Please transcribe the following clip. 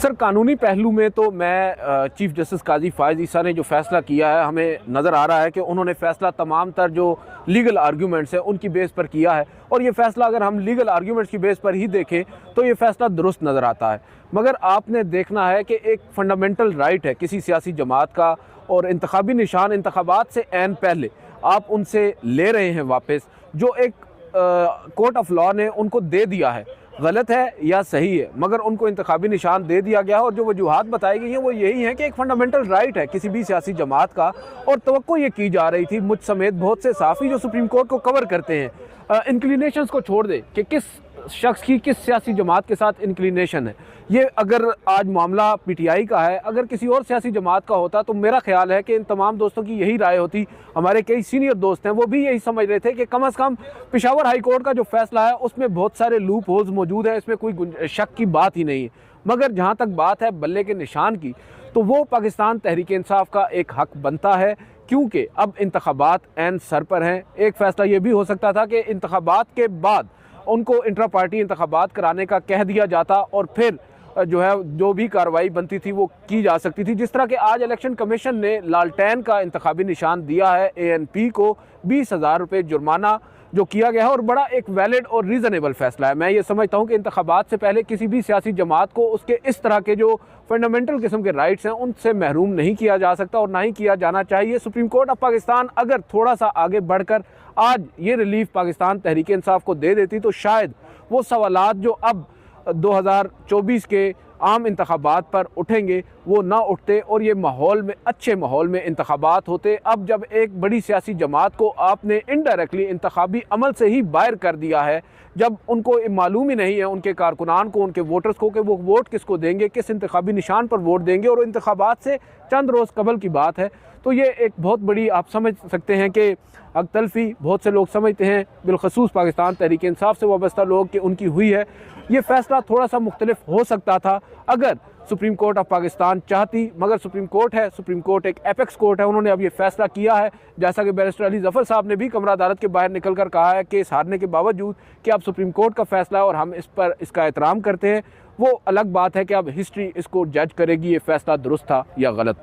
Sir कानूनी पहलू में तो मैं चीफ़ जस्टिस काजी फ़ायज़ ईसा ने जो फ़ैसला किया है, हमें नज़र आ रहा है कि उन्होंने फ़ैसला तमाम तर जो लीगल आर्ग्यूमेंट्स हैं उनकी बेस पर किया है। और ये फ़ैसला अगर हम लीगल आर्ग्यूमेंट्स की बेस पर ही देखें तो ये फ़ैसला दुरुस्त नज़र आता है। मगर आपने देखना है कि एक फ़ंडामेंटल राइट है किसी सियासी जमात का, और इंतखाबी निशान इंतखाबात से ऐन पहले आप उनसे ले रहे हैं वापस, जो एक कोर्ट ऑफ लॉ ने उनको दे दिया है। गलत है या सही है, मगर उनको इंतखाबी निशान दे दिया गया है। और जो वजूहात बताई गई हैं वो यही है कि एक फंडामेंटल राइट है किसी भी सियासी जमात का, और तवक्को ये की जा रही थी, मुझ समेत बहुत से साफ़ी जो सुप्रीम कोर्ट को कवर करते हैं, इंक्लिनेशंस को छोड़ दे कि किस शख्स की किस सियासी जमात के साथ इंक्लिनेशन है। ये अगर आज मामला पीटीआई का है, अगर किसी और सियासी जमात का होता तो मेरा ख्याल है कि इन तमाम दोस्तों की यही राय होती। हमारे कई सीनियर दोस्त हैं वो भी यही समझ रहे थे कि कम अज़ कम पेशावर हाई कोर्ट का जो फैसला है उसमें बहुत सारे लूप होल्स मौजूद है, इसमें कोई शक की बात ही नहीं है। मगर जहाँ तक बात है बल्ले के निशान की, तो वो पाकिस्तान तहरीक इंसाफ का एक हक बनता है, क्योंकि अब इंतखाबात ऐन सर पर हैं। एक फ़ैसला ये भी हो सकता था कि इंतखाबात के बाद उनको इंट्रा पार्टी इंतखाबात कराने का कह दिया जाता और फिर जो है जो भी कार्रवाई बनती थी वो की जा सकती थी। जिस तरह के आज इलेक्शन कमीशन ने लालटेन का इंतखाबी निशान दिया है, ANP को 20,000 रुपये जुर्माना जो किया गया है, और बड़ा एक वैलिड और रीज़नेबल फ़ैसला है। मैं ये समझता हूँ कि इंतखाबात से पहले किसी भी सियासी जमात को उसके इस तरह के जो फंडामेंटल किस्म के राइट्स हैं उनसे महरूम नहीं किया जा सकता और ना ही किया जाना चाहिए। सुप्रीम कोर्ट ऑफ पाकिस्तान अगर थोड़ा सा आगे बढ़कर आज ये रिलीफ पाकिस्तान तहरीक इंसाफ को दे देती तो शायद वो सवालात जो अब 2024 के आम इंतखाबात पर उठेंगे वो ना उठते, और ये माहौल में अच्छे माहौल में इंतखाबात होते। अब जब एक बड़ी सियासी जमात को आपने इनडायरेक्टली इंतखाबी अमल से ही बाहर कर दिया है, जब उनको मालूम ही नहीं है उनके कारकुनान को, उनके वोटर्स को, कि वो वोट किसको देंगे, किस इंतखाबी निशान पर वोट देंगे, और इंतखाबात से चंद रोज़ कबल की बात है, तो ये एक बहुत बड़ी आप समझ सकते हैं कि अकतलफी बहुत से लोग समझते हैं, बिलखसूस पाकिस्तान तहरीक इंसाफ से वाबस्ता लोग, कि उनकी हुई है। ये फ़ैसला थोड़ा सा मुख्तलिफ हो सकता था अगर सुप्रीम कोर्ट ऑफ पाकिस्तान चाहती, मगर सुप्रीम कोर्ट है, सुप्रीम कोर्ट एक एपेक्स कोर्ट है, उन्होंने अब ये फ़ैसला किया है। जैसा कि बैरिस्टर अली ज़फ़र साहब ने भी कमरा अदालत के बाहर निकल कर कहा है केस हारने के बावजूद कि अब सुप्रीम कोर्ट का फ़ैसला है और हम इस पर इसका एहतराम करते हैं। वो अलग बात है कि अब हिस्ट्री इसको जज करेगी ये फ़ैसला दुरुस्त था या गलत था।